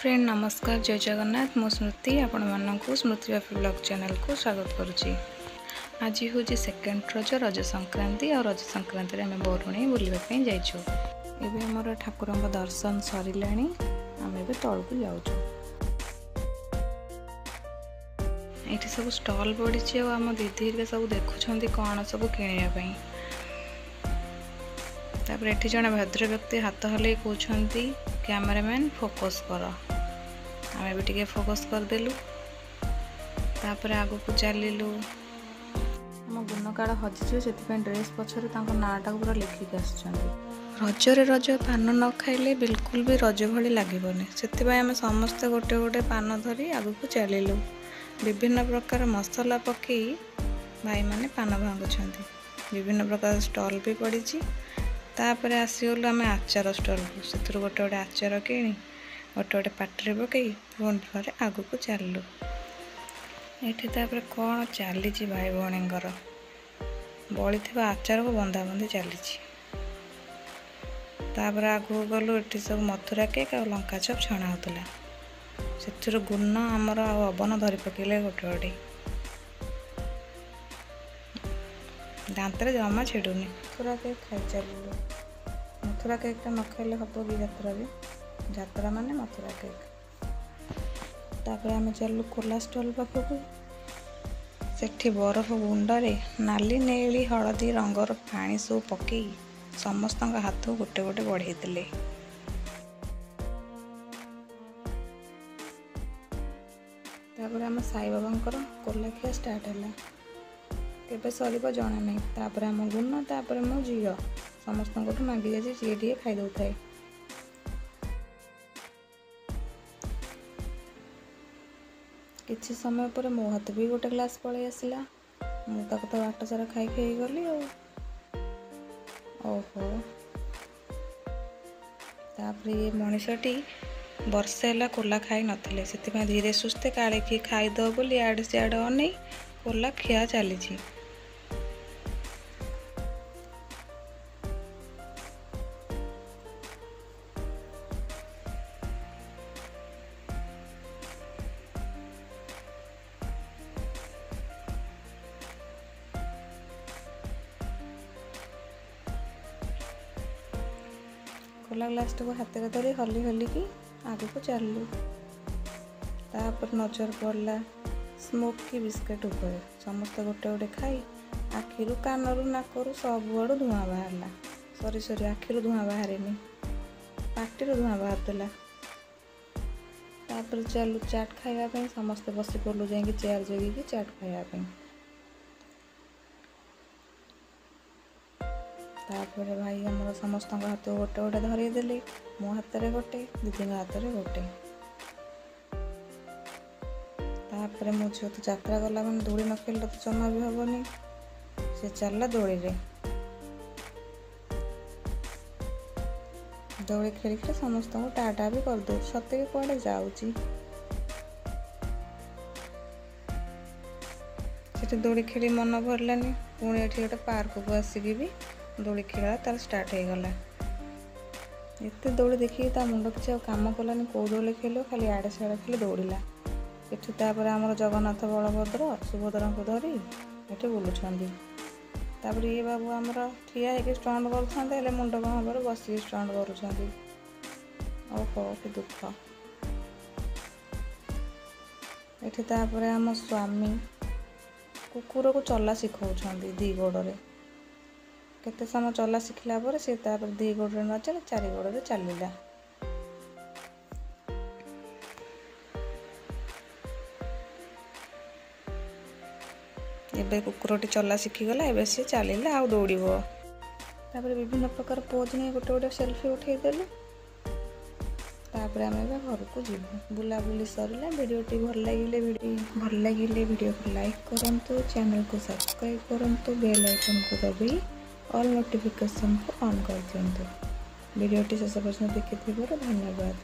Friend नमस्कार जय जगन्नाथ मो स्मृति आपण मानक स्मृति बापी ब्लॉग चैनल को स्वागत करुच्ची। आज हूँ सेकेंड रज संक्रांति और रज संक्रांति आम बरुणी बुलवाई जाइछू। एबे हमर ठाकुर दर्शन सरिला आम ए तल को जाऊँ। ये सब स्टॉल पड़ी आम दीदी सब देखुं कौन सब किणापी। तापर एठी जने भद्र व्यक्ति हाथ हल्ले कहते कैमरामैन फोकस कर। आम भी टे फोकस करदेलु। तापर आगु को चलू। आम गुण काड़ हजिज से ड्रेस पछरे नाटा पूरा लिखिक रजरे रज पान न खाइले बिल्कुल भी रज भली लगभग से आम समस्ते गोटे गोटे पान धरी आगु को चलू। विभिन्न प्रकार मसला पकई भाई माने पान भांगुंट। विभिन्न प्रकार स्टॉल भी पड़ी। तापर आसीगलु आम आचार स्टॉल को से गोटे गोटे आचार किणी गोटे गोटे पाटे पकई पुणी थे आग को चलू। ये कौन चली भाई भौणींकर बड़ी आचार को बंधा बंधी चली। तापर आगू गलु ये सब मथुरा केक और लंका चप छणा होता से गुण आमर अवन धरी पकड़े गोटे गोटे दांत जमा छिड़ुनी। मथुरा केक खाई चलू। मथुरा केकटा न खाइले हम कि यात्रा माने मथुरा केक। तापर आम चलू कोला स्टॉल पाखक सेठी बरफ गुंडे नाली नेली हलदी रंगर पानी सब पकई समस्त हाथ गोटे गोटे बढ़े। तापर आम साई बाबा कोला खिया स्टार्ट है केबे सर जना नहीं। तापर आम गुण तापर मो झी समस्त मांगी जाए सी टे खाईदे थाए। किछि समय पर मो हाथ भी गोटे ग्लास पलि आसला। मुझे तो बाट सारा खाई खाई गली। ओहो तापर ये मनीषटी वर्षे है कोला खाई नथिले से धीरे सुस्थे काले किए खाईद बोली आड़े सियाड़े अनै कोला खिया चली। कोला ग्लास को हाथ में धरी हली हली की आगे को चलू। तापर नजर पड़ला स्मोकी बिस्किट उपर समस्त गोटे गोटे खाई आखिरू कानरू नाकरू सबुआड़ू धुआं बाहरला। सरी सरी आखिरू धुआं बाहर पाटिरू धुआं बाहर। तापर चलू चाट खाइबा समस्ते बसी पड़ू जा चेयर जगिकी चाट खाइबा। तापर भाई आम समस्त हाथ गोटे गोटे धरदेले मो हाथ में गोटे दीदी हाथ में गोटे। तापर मो झील तो यात्रा गला मैंने दौड़ी न खेल तो जमा भी हेनी से चलला दौड़ी रे दौड़ी खेल खेल समस्त को टाटा भी कर दो सत्य कड़े जाऊँगी। दौड़ी खेली मन भरलानी पुणी ये गोटे पार्क को आसिकी भी दौड़ी खेला तार स्टार्ट हो गला। एत दौड़ी देखिए ता मुंड किसी काम कलानी कौ दौड़ी खेल खाली आड़े सियाड़े खेल दौड़ला। ये आमर जगन्नाथ बलभद्र सुभद्रा को धरी ये बुलूँ। तापर ये बाबू आमर ठिया होकर स्टंट कर मुंड कम हबार बस स्टंट कर। ओहो कि दुख। ये आम स्वामी कुकुर को चला शिखा दी गोड़े केते समय चला शिखला पर से तार दी गोड़े न चले चारि गोड़े चलला। एबे कुकुरटी चला शिखीगला एबे से चलला आ दौड़ब। तापर विभिन्न प्रकार पोज नहीं गोटे गोटे सेल्फी उठेदेलु। तापर आम घर को जीवु बुलाबुली सरला। वीडियोटी भल लगिले वीडियो को लाइक करंतु चैनल को सब्सक्राइब करंतु बेल आइकन को दबाई ऑल नोटिफिकेशन को ऑन कर दियंतु। वीडियोटी शेष पर्यंत देखिथिबारु धन्यवाद।